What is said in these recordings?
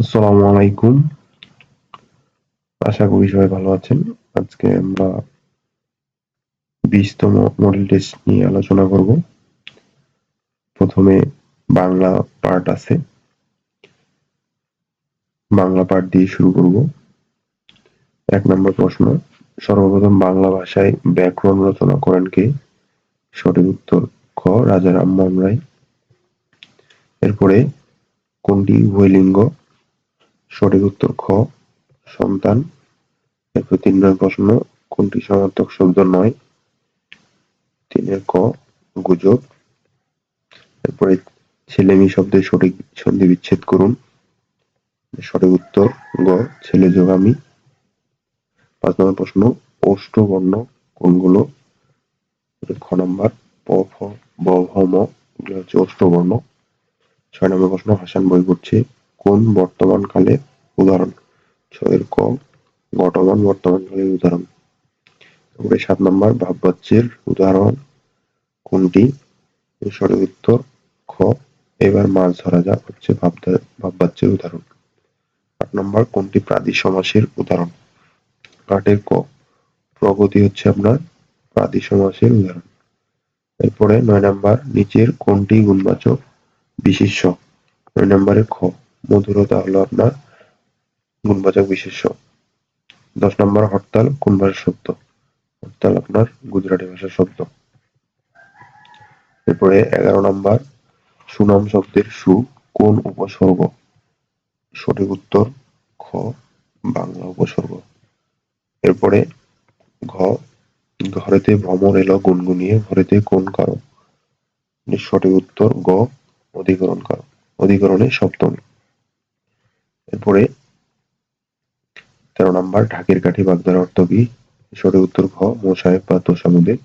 আসসালামু আলাইকুম। আশা করি সবাই ভালো আছেন। আজকে আমরা 20তম মডেল টেস্ট নিয়ে আলোচনা করব। প্রথমে বাংলা পার্ট আছে। বাংলা পার্ট দিয়ে শুরু করব। 1 নম্বর প্রশ্ন, সর্বপ্রথম বাংলা ভাষায় ব্যাকরণ রচনা করেন কে? সঠিক উত্তর খ. রাজা রামমোহন রায়। এরপরে কোনটি উভয়লিঙ্গ? সঠিক উত্তর খ. সন্তান। এরপর 3 নম্বর প্রশ্ন, কোনটি সমার্থক শব্দ নয়? 3 ক. গুজব। এরপরে ছেলে-মেয়ে শব্দের সঠিক সন্ধি বিচ্ছেদ করুন। সঠিক উত্তর গ. ছেলে যোগ আমি। 5 নম্বর প্রশ্ন, ওষ্ঠবর্ণ কোনগুলো? খ নাম্বার প, ফ, ব, ভ, ম এগুলো হচ্ছে ওষ্ঠবর্ণ। 6 নম্বর প্রশ্ন, হাসান বই পড়ছে কোন বর্তমান কালের উদাহরণ? 6 ক. ঘটমান বর্তমান কালের উদাহরণ। তারপরে 7 নম্বর, ভাববাচ্যের উদাহরণ কোনটি? সঠিক উত্তর খ. এবার মাছ ধরা যাক হচ্ছে ভাববাচ্যের উদাহরণ। 8 নম্বর, কোনটি প্রাদি সমাসের উদাহরণ? 8 ক. প্রগতি হচ্ছে আপনার প্রাদি সমাসের উদাহরণ। এরপরে 9 নাম্বার, নিচের কোনটি গুণবাচক বিশেষ্য? 9 নম্বরে খ. মধুরতা হলো আপনার গুণবাচক বিশেষ্য। 10 নম্বর, হরতাল কোন ভাষার শব্দ? হরতাল আপনার গুজরাটি ভাষার শব্দ। এরপরে 11 নাম্বার, সুনাম শব্দের সু কোন উপসর্গ? সঠিক উত্তর খ. বাংলা উপসর্গ। এরপরে ঘ. ঘরেতে ভ্রমর এলো গুনগুনিয়ে ঘরেতে কোন কারক? সঠিক উত্তর গ. অধিকরণ কারক, অধিকরণে সপ্তমী। এরপরে 13 নাম্বার, ঢাকের কাঠি বাগদার অর্থ কি? সঠিক উত্তর খ. মোসাহেব বা তোষামোদে।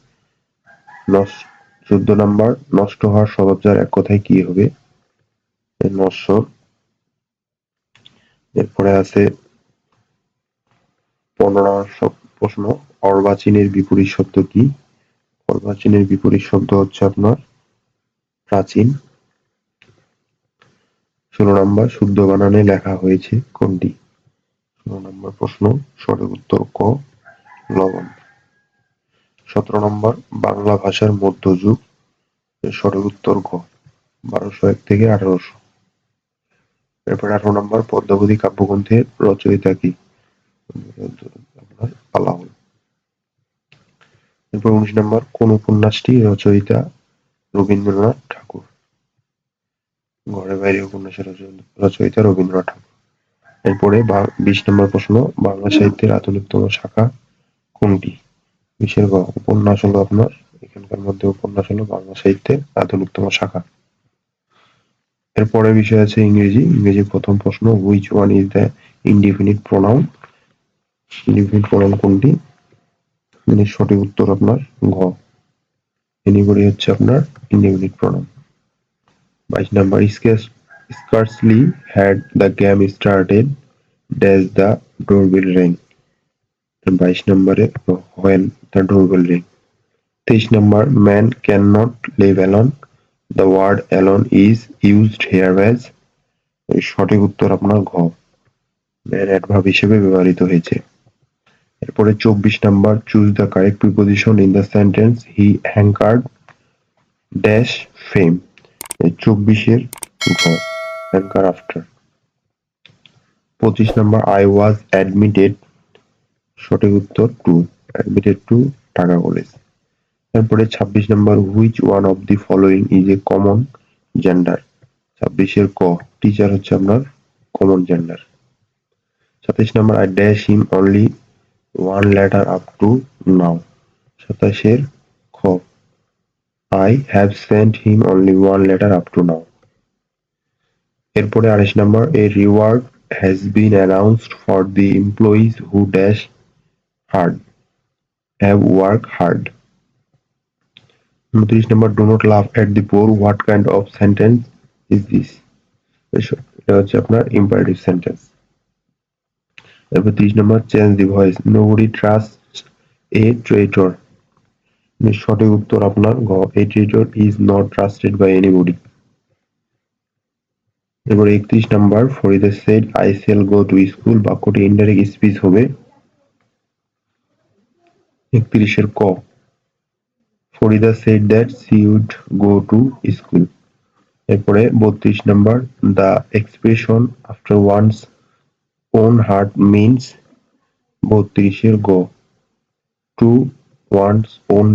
14 নাম্বার, নষ্ট হওয়ার স্বভাবজার এক কথায় কি হবে? নশ্বর। এরপরে আছে 15 প্রশ্ন, অর্বাচীনের বিপরীত শব্দ কি? অর্বাচীনের বিপরীত শব্দ হচ্ছে আপনার প্রাচীন। 16 নাম্বার, শুদ্ধ বানানে লেখা হয়েছে কোনটি? 16 নম্বর প্রশ্ন, সঠিক উত্তর ক. লবণ। 17 নম্বর, বাংলা ভাষার মধ্যযুগ। সঠিক উত্তর ঘ. 1201 থেকে 1800। এরপর 18 নম্বর, পদ্মাবতী কাব্যগ্রন্থের রচয়িতা কি? আপনার আলাওল। এরপর 19 নম্বর, কোন উপন্যাসটি রচয়িতা রবীন্দ্রনাথ ঠাকুর? ঘরে বাইরে উপন্যাসের রচয়িতা রবীন্দ্রনাথ ঠাকুর। এরপরে 20 নম্বর প্রশ্ন, বাংলা সাহিত্যের আধুনিকতম শাখা কোনটি? 20 গ. উপন্যাস হলো আপনার, এখানকার মধ্যে উপন্যাস হলো বাংলা সাহিত্যের আধুনিকতম শাখা। এরপরে বিষয় আছে ইংরেজি। ইংরেজির প্রথম প্রশ্ন, which one is the indefinite pronoun? Indefinite pronoun কোনটি? সঠিক উত্তর আপনার ঘ. এনিবডি হচ্ছে আপনার indefinite pronoun. 22 number, scarcely had the game started dash the doorbell rang. 22 নম্বরে when the doorbell rang. 23 number, man cannot live alone. The word alone is used here as. সঠিক উত্তর আপনার ঘ. ম্যান অ্যাডভার্ব হিসেবে ব্যবহৃত হয়েছে। এরপরে 24 number, choose the correct preposition in the sentence he hankered dash fame. 24 ঘ. Hanker after. 25 number, I was admitted. সঠিক উত্তর to, admitted to Dhaka college. তারপরে 26 number, which one of the following is a common gender? 26 ক. Teacher হচ্ছে আপনার common gender. 27 number, I dash him only one letter up to now. 27 খ. I have sent him only one letter up to now. এরপরে 28 number, a reward has been announced for the employees who dash hard have work hard. 29 number, do not laugh at the poor, what kind of sentence is this? এটা হচ্ছে আপনার imperative sentence. এরপর 30 number, change the voice, nobody trusts a traitor. সঠিক উত্তর আপনার ঘ. A traitor is not trusted by anybody. এবার 31 number, Farida said I shall go to school বাক্যটি ইনডাইরেক্ট স্পিচ হবে 31 এর ক, Farida said that she would go to school. এরপরে 32 number, the expression after one's own heart means 32 এর গ, to one's own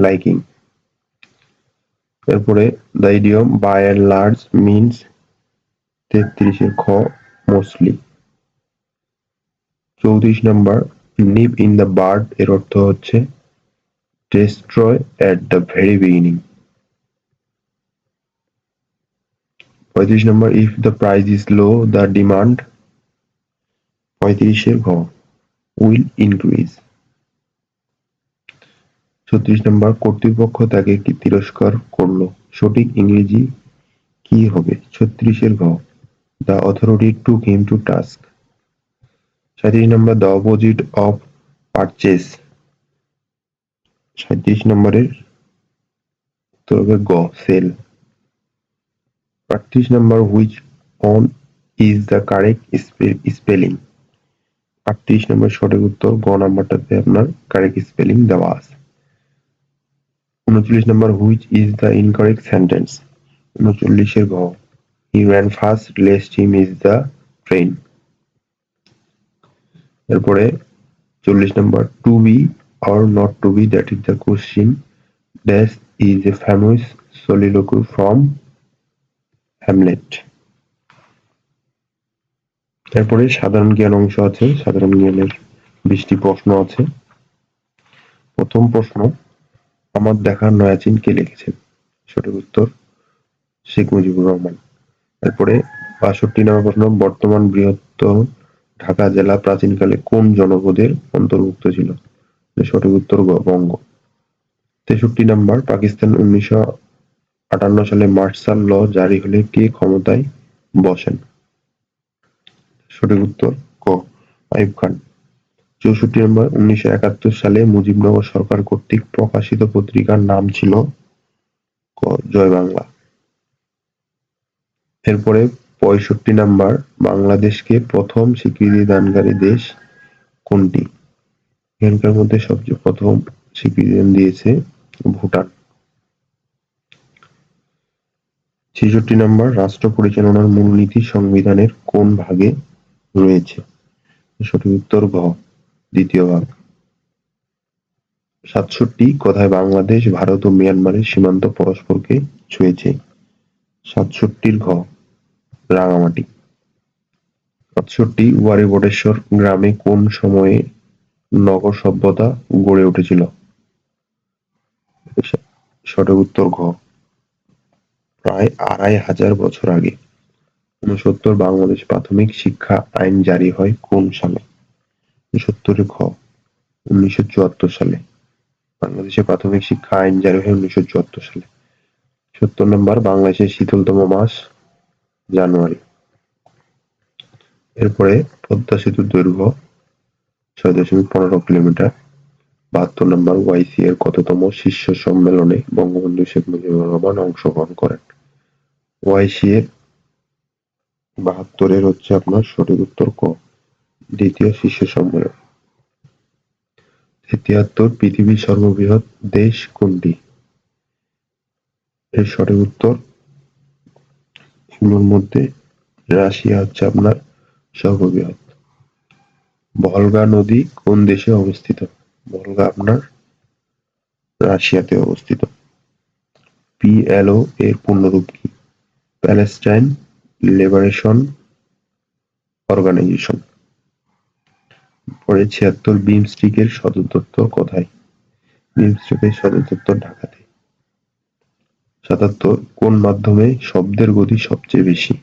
liking. এরপরে the idiom by and large means 33 এর খ, mostly. 34 number, nip in the bird এর অর্থ হচ্ছে destroy at the very beginning. 35 number, if the price is low the demand 35 এর ঘ, will increase. 36 নাম্বার, কর্তৃপক্ষ তাকে কি তিরস্কার করলো, সঠিক ইংরেজি কি হবে 36 এর ঘ, the authority took him to task. 37 number, the opposite of purchase 37 নম্বরের উত্তর হবে গ, sell. 38 number, which on is the correct spelling 38 নম্বর সঠিক উত্তর গ নাম্বারটাতে আপনার কারেক্ট স্পেলিং দেওয়া আছে। 39 নম্বর, which is the incorrect sentence 39 এর ঘ, he ran fast lest he miss the train. এরপরে 40 নম্বর, to be or not to be that is the question dash is a famous soliloquy from Hamlet. এরপরে সাধারণ জ্ঞান অংশ আছে, সাধারণ জ্ঞানের 20টি প্রশ্ন আছে। প্রথম প্রশ্ন, আমার দেখা নয়া চীন কে লিখেছেন, সঠিক উত্তর শেখ মুজিবুর রহমান। এরপরে 62 নম্বর প্রশ্ন, বর্তমান বৃহত্তর ঢাকা জেলা প্রাচীনকালে কোন জনপদের অন্তর্ভুক্ত ছিল, সঠিক উত্তর বঙ্গ। 63 নাম্বার, পাকিস্তান 1958 সালে মার্শাল ল জারি হলে কে ক্ষমতায় বসেন, সঠিক উত্তর ক, আইয়ুব খান। 64 নম্বর, 1971 সালে মুজিবনগর সরকার কর্তৃক প্রকাশিত পত্রিকার নাম ছিল ক, জয় বাংলা। এরপরে 65 নাম্বার, বাংলাদেশকে প্রথম স্বীকৃতি দানকারী দেশ কোনটি, এখানকার মধ্যে সবচেয়ে প্রথম স্বীকৃতি দিয়েছে ভুটান। 66 নাম্বার, রাষ্ট্র পরিচালনার মূলনীতি সংবিধানের কোন ভাগে রয়েছে, সঠিক উত্তর ঘ, দ্বিতীয় ভাগ। 67, কোথায় বাংলাদেশ ভারত ও মিয়ানমারের সীমান্ত পরস্পরকে ছুঁয়েছে, 67 ঘ, রাঙামাটি। 67, ওয়ারী বটেশ্বর গ্রামে কোন সময়ে নগর সভ্যতা গড়ে উঠেছিল, সঠিক উত্তর ঘ, প্রায় 2500 বছর আগে। 69, বাংলাদেশ প্রাথমিক শিক্ষা আইন জারি হয় কোন সালে, 69 খ, 1974 সালে। বাংলাদেশে প্রাথমিক শিক্ষা আইন জারি হয় 1974 সালে। 70 নম্বর, বাংলাদেশের শীতলতম মাস জানুয়ারি। এরপরে পদ্মা সেতুর দৈর্ঘ্য 6.15 কিলোমিটার। 72 নম্বর, ওআইসি এর কততম শীর্ষ সম্মেলনে বঙ্গবন্ধু শেখ মুজিবুর রহমান অংশগ্রহণ করেন, ওআইসি এর 72 এর হচ্ছে আপনার সঠিক উত্তর ক, দ্বিতীয় শীর্ষ সম্মেলন। 73, পৃথিবীর সর্ববৃহৎ দেশ কোনটি, এর সঠিক উত্তর এগুলোর মধ্যে রাশিয়া হচ্ছে আপনার সর্ববৃহৎ। ভলগা নদী কোন দেশে অবস্থিত, ভলগা আপনার রাশিয়াতে অবস্থিত। পিএলও এর পূর্ণরূপ কি, প্যালেস্টাইন লিবারেশন অর্গানাইজেশন। পরে 76, বিমস্টেকের সদর দপ্তর কোথায়, বিমস্টেকের সদর দপ্তর ঢাকাতে। 77, কোন মাধ্যমে শব্দের গতি সবচেয়ে বেশি,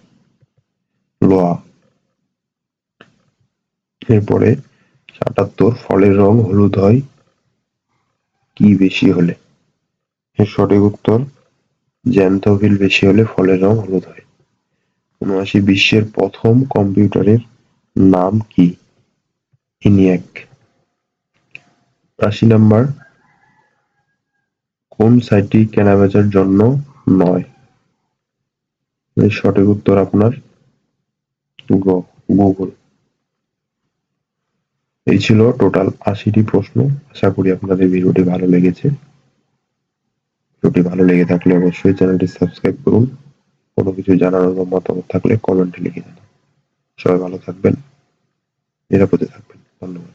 লোহা। এরপরে 78, ফলের রং হলুদ হয় কি বেশি হলে, এর সঠিক উত্তর জ্যান্থোফিল বেশি হলে ফলের রং হলুদ হয়। 79, বিশ্বের প্রথম কম্পিউটারের নাম কি, ইনিয়াক। 80 নাম্বার, কোন সাইটটি কেনাবেচার জন্য নয়, এর সঠিক উত্তর আপনার গ, গুগল। এই ছিল টোটাল 80টি প্রশ্ন। আশা করি আপনাদের ভিডিওটি ভালো লেগেছে। ভিডিওটি ভালো লেগে থাকলে অবশ্যই চ্যানেলটি সাবস্ক্রাইব করুন। কোনো কিছু জানার বা মতামত থাকলে কমেন্টে লিখে জানান। সবাই ভালো থাকবেন, নিরাপদে থাকবেন। ধন্যবাদ।